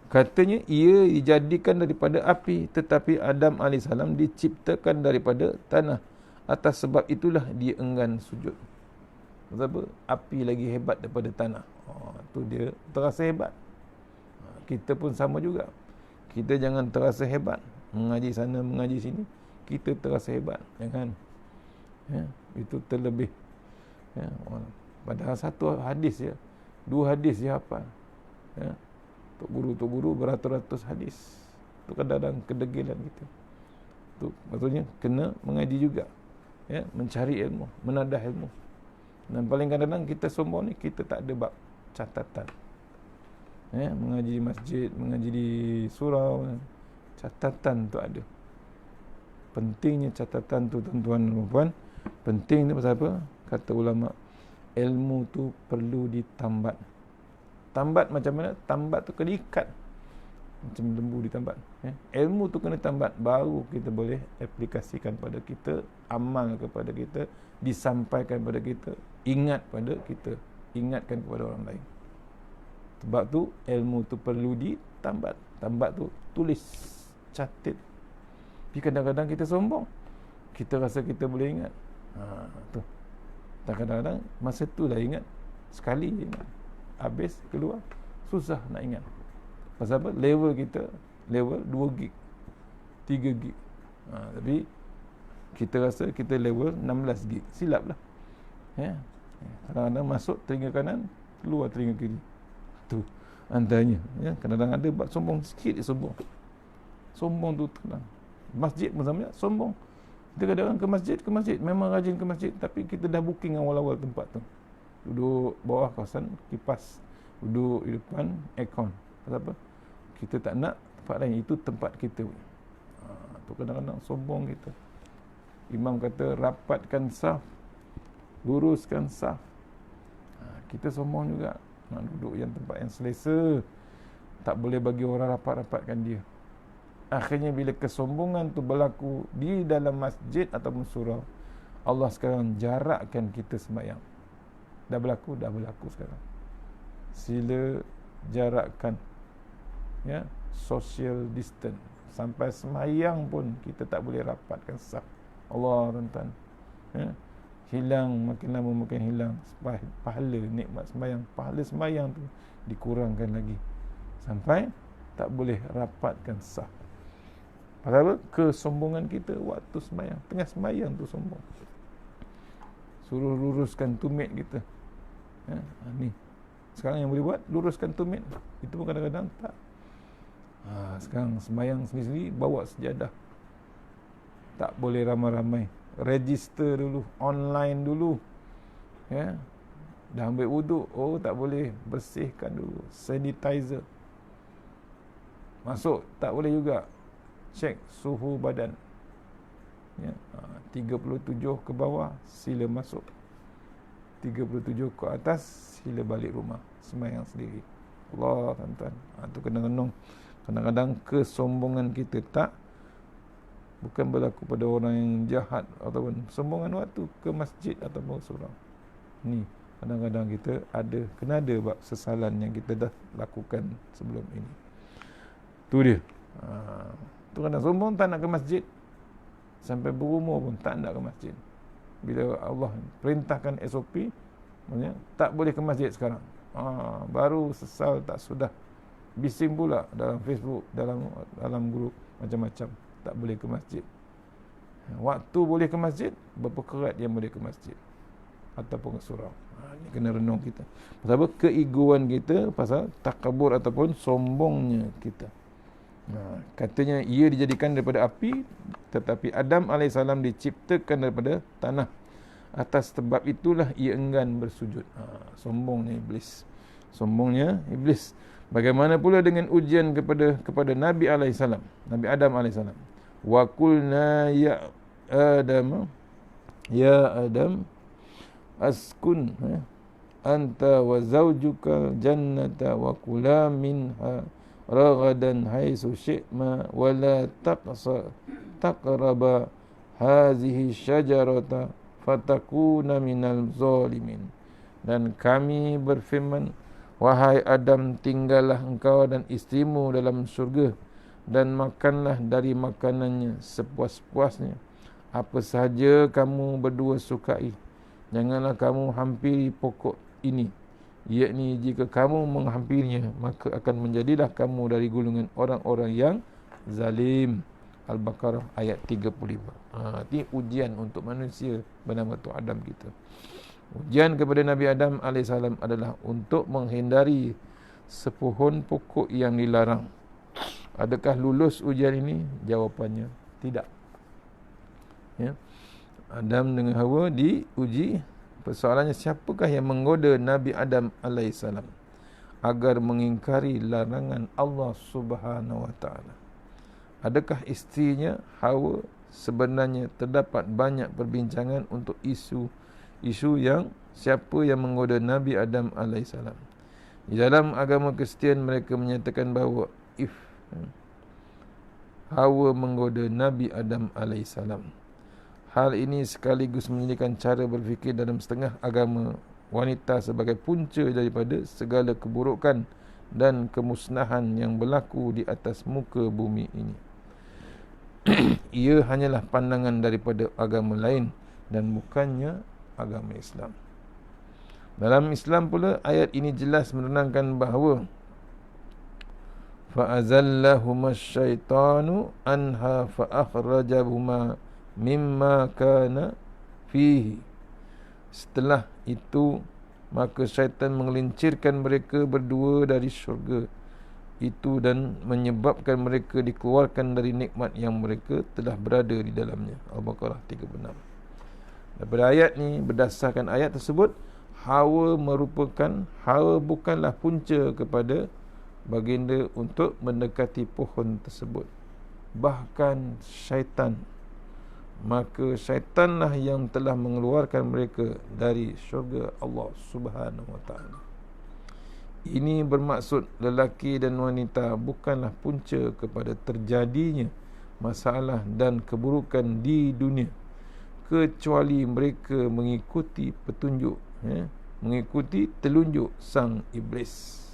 Katanya ia dijadikan daripada api, tetapi Adam alaihissalam diciptakan daripada tanah. Atas sebab itulah dia enggan sujud. Sebab api lagi hebat daripada tanah. Tu dia terasa hebat. Kita pun sama juga. Kita jangan terasa hebat. Mengaji sana, mengaji sini, kita terasa hebat. Jangan. Ya, itu terlebih. Ya, padahal satu hadis ya, 2 hadis dia hafal. Ya. Tok guru beratus-ratus hadis. Itu kadang-kadang kedegilan kita. Tu maksudnya kena mengaji juga. Ya, mencari ilmu, menadah ilmu. Dan paling kadang-kadang kita sombong ni, kita tak ada bab catatan. Ya, mengaji di masjid, mengaji di surau, catatan tu ada. Pentingnya catatan tu tuan-tuan dan puan. Penting ni pasal apa? Kata ulama, ilmu tu perlu ditambat. Tambat macam mana? Tambat tu kena ikat. Macam lembu ditambat. Ilmu tu kena tambat. Baru kita boleh aplikasikan pada kita, amal kepada kita, disampaikan pada kita, ingat pada kita, ingatkan kepada orang lain. Sebab tu ilmu tu perlu ditambat. Tambat tu tulis, catat. Tapi kadang-kadang kita sombong. Kita rasa kita boleh ingat. Tu. Kadang-kadang masa tu lah ingat. Sekali ingat. Habis keluar susah nak ingat. Pasal apa? Level kita level 2 gig, 3 gig. Tapi kita rasa kita level 16 gig. Silap lah. Ya. Kadang-kadang masuk telinga kanan, keluar telinga kiri. Tu antaranya. Ya. Kadang-kadang ada buat sombong sikit, sombong. Sombong tu tenang. Masjid pun sama, sombong. Kita kadang-kadang ke masjid, memang rajin ke masjid, tapi kita dah booking awal-awal tempat tu. Duduk bawah kawasan kipas, duduk di depan aircon. Pasal apa? Kita tak nak tempat lain, itu tempat kita. Tu kadang-kadang sombong kita. Imam kata rapatkan saf, luruskan saf. Kita sombong juga, nak duduk yang tempat yang selesa. Tak boleh bagi orang rapat-rapatkan dia. Akhirnya bila kesombongan tu berlaku di dalam masjid ataupun surau, Allah sekarang jarakkan kita sembahyang. Dah berlaku sekarang. Sila jarakkan, ya, social distance. Sampai sembahyang pun kita tak boleh rapatkan saf. Allah tuan-tuan, ya, hilang, makin lama makin hilang pahala nikmat sembahyang. Pahala sembahyang tu dikurangkan lagi sampai tak boleh rapatkan saf. Pasal apa? Kesombongan kita waktu sembahyang. Tengah sembahyang tu sombong. Suruh luruskan tumit kita. Ya, ni sekarang yang boleh buat, luruskan tumit. Itu pun kadang-kadang tak. Sekarang sembahyang sendiri-sendiri, bawa sejadah. Tak boleh ramai-ramai. Register dulu, online dulu. Ya, dah ambil wuduk, tak boleh, bersihkan dulu, sanitizer. Masuk tak boleh juga. Cek suhu badan. Ya, 37 ke bawah sila masuk. 37 ke atas sila balik rumah, sembahyang sendiri. Allah tuan-tuan. Tu kadang-kadang kesombongan kita tak bukan berlaku pada orang yang jahat ataupun sombongan waktu ke masjid ataupun surau. Ni kadang-kadang kita kena ada bab sesalan yang kita dah lakukan sebelum ini. Tu dia. Tu kadang sombong tak nak ke masjid. Sampai berumur pun tak nak ke masjid. Bila Allah perintahkan SOP, maksudnya tak boleh ke masjid sekarang. Baru sesal tak sudah. Bising pula dalam Facebook, dalam grup macam-macam. Tak boleh ke masjid. Waktu boleh ke masjid, berapa kerat yang boleh ke masjid ataupun ke surau. Ini kena renung kita. Pasal apa? Keegoan kita, pasal takabur ataupun sombongnya kita. Katanya ia dijadikan daripada api, tetapi Adam AS diciptakan daripada tanah. Atas sebab itulah ia enggan bersujud. Sombongnya iblis. Sombongnya iblis. Bagaimana pula dengan ujian kepada Nabi AS, Nabi Adam AS. Wa qulna ya Adam askun anta wa zawjukal jannata wa kula minha ragadan haitsu syi'ma wa la taqraba hazihi syajarata fatakuna minal zalimin. Dan kami berfirman, wahai Adam, tinggallah engkau dan isterimu dalam syurga dan makanlah dari makanannya sepuas-puasnya, apa sahaja kamu berdua sukai. Janganlah kamu hampiri pokok ini, yakni jika kamu menghampirinya, maka akan menjadilah kamu dari golongan orang-orang yang zalim. Al-Baqarah ayat 35. Ini ujian untuk manusia bernama Tok Adam kita. Ujian kepada Nabi Adam AS adalah untuk menghindari sepohon pokok yang dilarang. Adakah lulus ujian ini? Jawapannya tidak. Ya. Adam dengan Hawa diuji. Persoalannya, siapakah yang menggoda Nabi Adam AS agar mengingkari larangan Allah Subhanahu Wa Taala? Adakah isterinya Hawa? Sebenarnya terdapat banyak perbincangan untuk isu yang siapa yang menggoda Nabi Adam AS. Di dalam agama Kristian mereka menyatakan bahawa Hawa menggoda Nabi Adam AS. Hal ini sekaligus menjadikan cara berfikir dalam setengah agama wanita sebagai punca daripada segala keburukan dan kemusnahan yang berlaku di atas muka bumi ini. Ia hanyalah pandangan daripada agama lain dan bukannya agama Islam. Dalam Islam pula, ayat ini jelas menerangkan bahawa fa'azallahuma syaitanu anha fa'akhrajahuma mimma kana fihi. Setelah itu, maka syaitan menggelincirkan mereka berdua dari syurga itu dan menyebabkan mereka dikeluarkan dari nikmat yang mereka telah berada di dalamnya. Al-Baqarah 36. Daripada ayat ni, berdasarkan ayat tersebut, Hawa bukanlah punca kepada baginda untuk mendekati pohon tersebut, bahkan syaitan. Maka syaitanlah yang telah mengeluarkan mereka dari syurga Allah Subhanahu Wa Taala. Ini bermaksud lelaki dan wanita bukanlah punca kepada terjadinya masalah dan keburukan di dunia, kecuali mereka mengikuti petunjuk, mengikuti telunjuk sang iblis.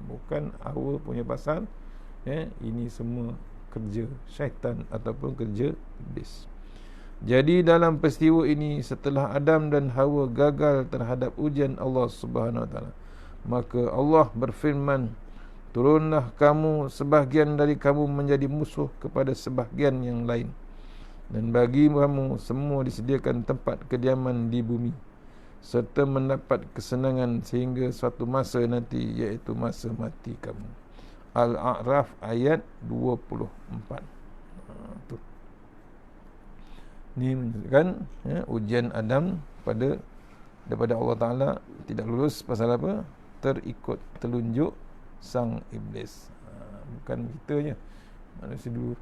Bukan Hawa punya pasal. Ini semua kerja syaitan ataupun kerja iblis. Jadi dalam peristiwa ini, setelah Adam dan Hawa gagal terhadap ujian Allah Subhanahu Wa Taala, maka Allah berfirman, turunlah kamu, sebahagian dari kamu menjadi musuh kepada sebahagian yang lain, dan bagi kamu semua disediakan tempat kediaman di bumi, serta mendapat kesenangan sehingga suatu masa nanti, iaitu masa mati kamu. Al-A'raf ayat 24. Ini menunjukkan ujian Adam daripada Allah Ta'ala tidak lulus pasal apa? Terikut telunjuk sang iblis. Bukan kita je, manusia dulu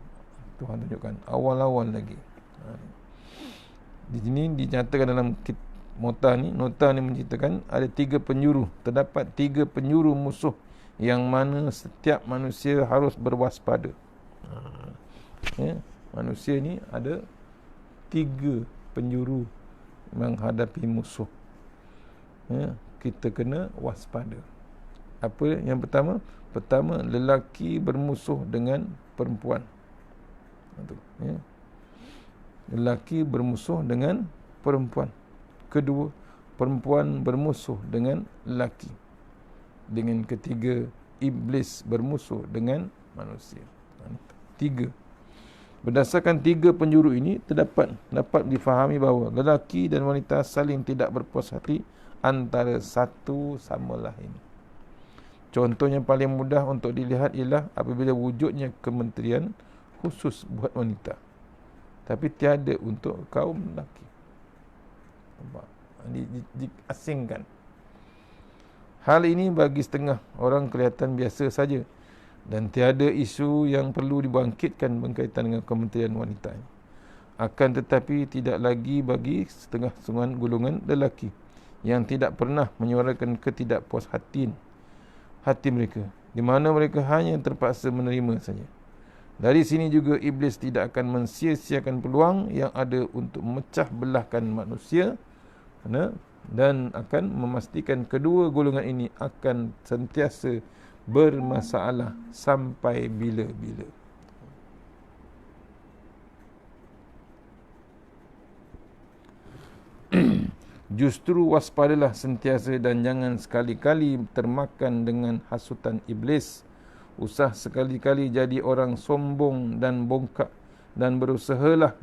Tuhan tunjukkan awal-awal lagi. Di sini dinyatakan dalam nota ni menceritakan ada 3 penjuru. Terdapat 3 penjuru musuh yang mana setiap manusia harus berwaspada. Manusia ni ada 3 penjuru menghadapi musuh. Kita kena waspada. Apa yang pertama? Pertama, lelaki bermusuh dengan perempuan. Lelaki bermusuh dengan perempuan. Kedua, perempuan bermusuh dengan lelaki. Dengan ketiga, iblis bermusuh dengan manusia. 3. Berdasarkan 3 penjuru ini, dapat difahami bahawa lelaki dan wanita saling tidak berpuas hati antara satu sama lain. Contohnya paling mudah untuk dilihat ialah apabila wujudnya kementerian khusus buat wanita, tapi tiada untuk kaum lelaki. Diasingkan. Hal ini bagi setengah orang kelihatan biasa saja dan tiada isu yang perlu dibangkitkan berkaitan dengan kementerian wanita ini. Akan tetapi tidak lagi bagi setengah golongan lelaki yang tidak pernah menyuarakan ketidakpuashatian hati mereka, di mana mereka hanya terpaksa menerima saja. Dari sini juga iblis tidak akan mensia-siakan peluang yang ada untuk memecah belahkan manusia, dan akan memastikan kedua golongan ini akan sentiasa bermasalah sampai bila-bila. Justru waspadalah sentiasa dan jangan sekali-kali termakan dengan hasutan iblis. Usah sekali-kali jadi orang sombong dan bongkak, dan berusahalah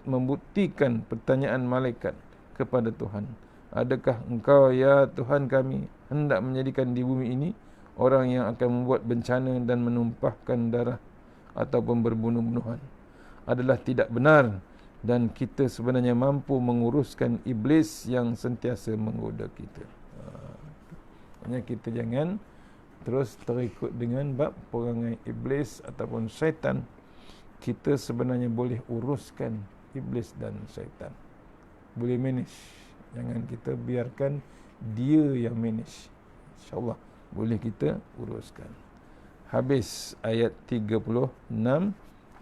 membuktikan pertanyaan malaikat kepada Tuhan. Adakah engkau ya Tuhan kami hendak menjadikan di bumi ini orang yang akan membuat bencana dan menumpahkan darah ataupun berbunuh-bunuhan? Adalah tidak benar, dan kita sebenarnya mampu menguruskan iblis yang sentiasa menggoda kita. Hanya kita jangan terus terikut dengan bab perangai iblis ataupun syaitan. Kita sebenarnya boleh uruskan iblis dan syaitan, boleh manage. Jangan kita biarkan dia yang manage. InsyaAllah boleh kita uruskan. Habis ayat 36,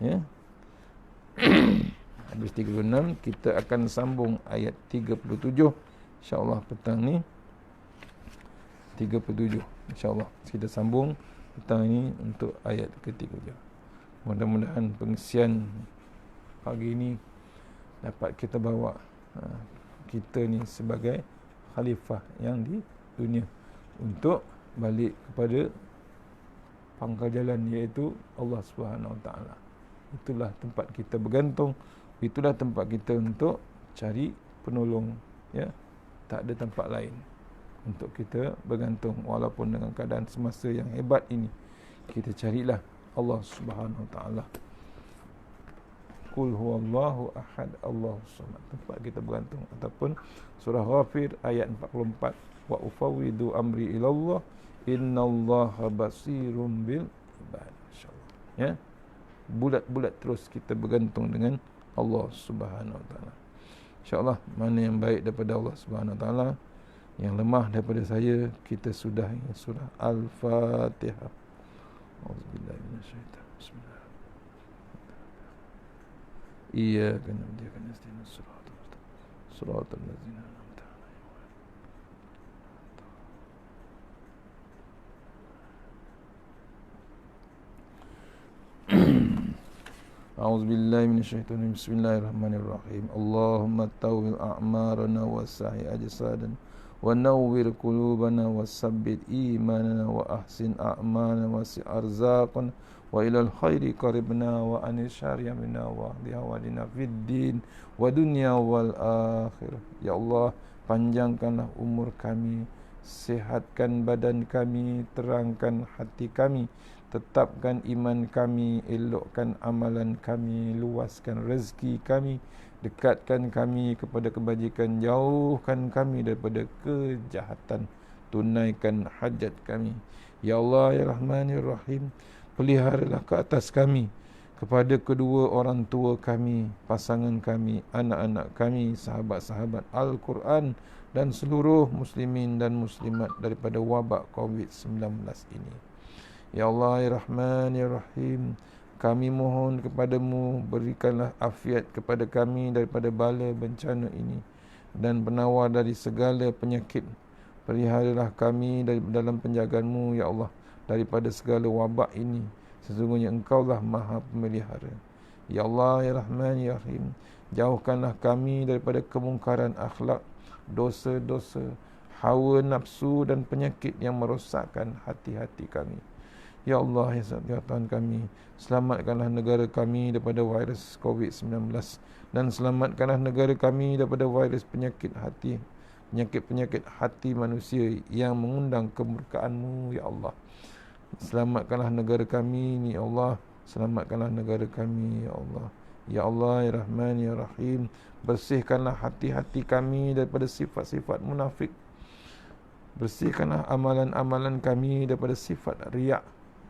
ya. Habis 36, kita akan sambung ayat 37 InsyaAllah petang ni. 37 InsyaAllah kita sambung petang ini untuk ayat ke-37. Mudah-mudahan pengisian pagi ini dapat kita bawa kita ni sebagai khalifah yang di dunia untuk balik kepada pangkal jalan, iaitu Allah SWT. Itulah tempat kita bergantung, itulah tempat kita untuk cari penolong, ya. Tak ada tempat lain untuk kita bergantung. Walaupun dengan keadaan semasa yang hebat ini, kita carilah Allah Subhanahu Wa Taala. Qul huwallahu ahad, Allahu samad, tempat kita bergantung. Ataupun surah Ghafir ayat 44, wa ufawwidu amri ilallah innallaha basirum bil ibad. Insyaallah, ya. Bulat-bulat terus kita bergantung dengan Allah Subhanahu Wa Taala. InsyaAllah, mana yang baik daripada Allah Subhanahu Wa Taala, yang lemah daripada saya, kita sudahi surah Al-Fatihah. Auzubillahi minasyaitanir rajim. Bismillah. Iyyaka na'budu wa iyyaka nasta'in. Shiratal ladzina an'amta 'alaihim. A'udzubillahi minasyaitonir rajim. Bismillahirrahmanirrahim. Allahumma tawwil a'marana wasa'i ajsadana wa nawwir qulubana wasabbit imanana wa ahsin a'malana wasi' arzaqana wa ilal khairi qaribna wa anil syarri minna wa hdina fid din wa dunya wal akhirah. Ya Allah, panjangkanlah umur kami, sihatkan badan kami, terangkan hati kami, tetapkan iman kami, elokkan amalan kami, luaskan rezeki kami, dekatkan kami kepada kebajikan, jauhkan kami daripada kejahatan, tunaikan hajat kami. Ya Allah, ya Rahman, ya Rahim, peliharalah ke atas kami, kepada kedua orang tua kami, pasangan kami, anak-anak kami, sahabat-sahabat Al-Quran dan seluruh muslimin dan muslimat daripada wabak COVID-19 ini. Ya Allah, ya Rahman, ya Rahim, kami mohon kepadamu, berikanlah afiat kepada kami daripada bala bencana ini dan penawar dari segala penyakit. Peliharalah kami dari dalam penjagaanmu, ya Allah, daripada segala wabak ini. Sesungguhnya engkaulah maha pemelihara. Ya Allah, ya Rahman, ya Rahim, jauhkanlah kami daripada kemungkaran akhlak, dosa-dosa, hawa nafsu dan penyakit yang merosakkan hati-hati kami. Ya Allah, ya Tuhan kami, selamatkanlah negara kami daripada virus COVID-19 dan selamatkanlah negara kami daripada virus penyakit hati, penyakit-penyakit hati manusia yang mengundang kemurkaan-Mu, ya Allah. Selamatkanlah negara kami ni, ya Allah. Selamatkanlah negara kami, ya Allah. Ya Allah, ya Rahman, ya Rahim, bersihkanlah hati-hati kami daripada sifat-sifat munafik. Bersihkanlah amalan-amalan kami daripada sifat riak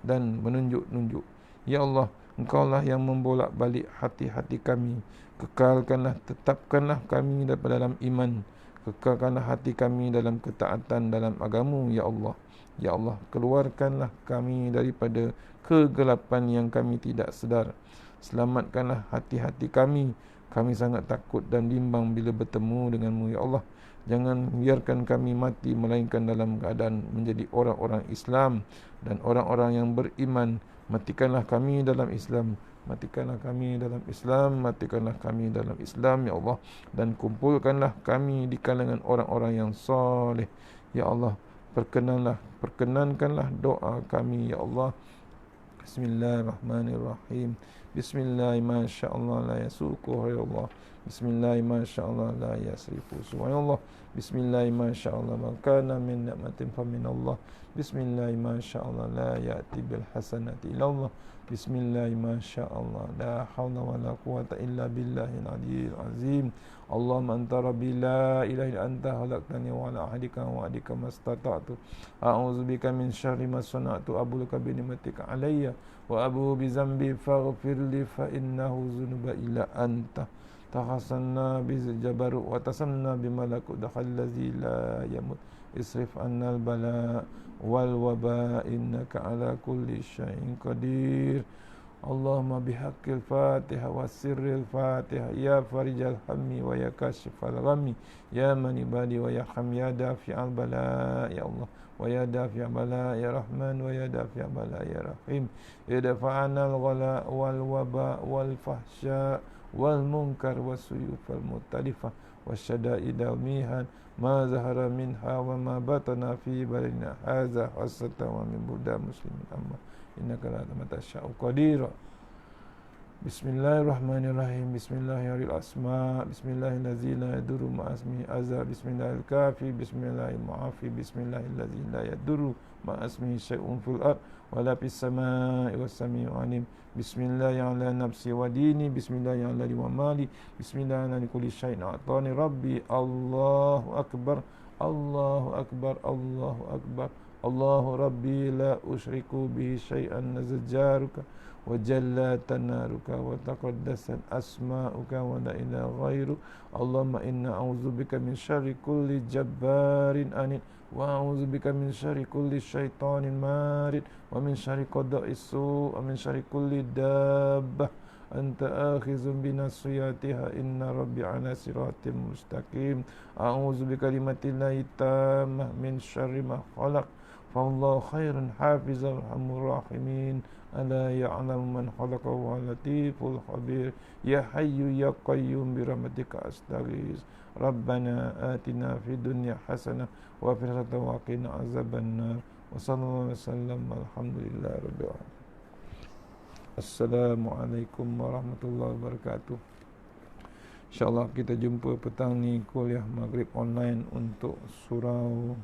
dan menunjuk-nunjuk. Ya Allah, engkaulah yang membolak-balik hati-hati kami. Kekalkanlah, tetapkanlah kami dalam iman. Kekalkanlah hati kami dalam ketaatan dalam agama-Mu, ya Allah. Ya Allah, keluarkanlah kami daripada kegelapan yang kami tidak sedar. Selamatkanlah hati-hati kami. Kami sangat takut dan bimbang bila bertemu denganmu, ya Allah. Jangan biarkan kami mati melainkan dalam keadaan menjadi orang-orang Islam dan orang-orang yang beriman. Matikanlah kami dalam Islam. Matikanlah kami dalam Islam. Matikanlah kami dalam Islam, ya Allah. Dan kumpulkanlah kami di kalangan orang-orang yang soleh, ya Allah. Perkenankanlah doa kami, ya Allah. Bismillahirrahmanirrahim. Bismillah, masyaallah la yasuku, ya Allah. Bismillah, masyaallah la yasrifu, subhanallah. Bismillah, masyaallah ma kana min ni'matin fa min Allah. Bismillah, masyaallah la ya'ti bil hasanati illa Allah. Bismillah, masyaallah la haula wala quwata illa billahil aliyyil azim. Allahumma anta rabbi la ilaha illa anta khalaqtani wa ala ahdika wa adika mastata'tu. A'udzubika min syarri ma sana'tu, abuluka bi ni'matika alayya wa abu bi zambi faghfir li fa innahu dzunuba illa anta. Tahasanna bi jabaru wa tasanna bi malakut dakhallazi la yamut. Isrif anna al bala wal waba innaka ala kulli syai'in qadir. Allahumma bihaqqil Fatihah wa sirril Fatihah, ya farijal hammi wa ya kashifal ghammi, ya man ibadi wa ya ham, ya dafi'al bala, ya Allah, wa ya dafi'al bala, ya Rahman, wa ya dafi'al bala, ya Rahim. Idfa'anal ghala wal waba wal fahsya wal munkar was suyufal mutalifah wasyada'idal mihan ma zahara minha wa ma batana fi balina hadza hasatan wa min buddha muslimin amma innaka la tamasya'u qadir. Bismillahirrahmanirrahim. Bismillahirrahmanirrahim. Asma. Bismillahillazi la yadurru ma'asmi azza. Bismillahil kafi. Bismillahil mu'afi. Bismillahillazi la yadurru ma'asmi syai'un fil ard wala fis samaa'i was samii'ul 'alim. Bismillahi ala nafsi wa dini. Bismillahi ala wa mali. Bismillahi ala kulli syai'in a'tani rabbi. Allahu akbar. Allahu akbar. Allahu akbar. Allahu rabbi la usyriku bihi syai'an nazjaruka wa jalla tanaruka wa taqaddasat asma'uka wa la ilaha ghairu. Allahumma inna a'udzubika min syarri kulli jabbarin anid wa a'udzubika min syarri kulli syaitanin marid wa min syarri qada'is su' wa min syarri kulli dabbah anta akhizun binasiyatiha inna rabbi ala siratim mustaqim. A'udzu bikalimatillahi tammah min syarri ma khalaq. Fallahu khairun hafizan arhamur rahimin. Ala ya'lamu man khalaqa wa latiful khabir. Ya hayyu ya qayyum bi rahmatika astaghis. Rabbana atina fid dunya hasanah wa fil akhirati wa qina azabannar. Wa sallallahu alaihi wasallam. Alhamdulillahi rabbil alamin. Assalamualaikum warahmatullahi wabarakatuh. InsyaAllah kita jumpa petang ni kuliah maghrib online untuk surau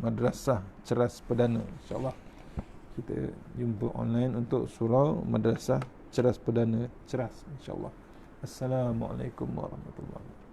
Madrasah Ceras Perdana. InsyaAllah kita jumpa online untuk surau Madrasah Ceras Perdana. Ceras, insyaAllah. Assalamualaikum warahmatullahi wabarakatuh.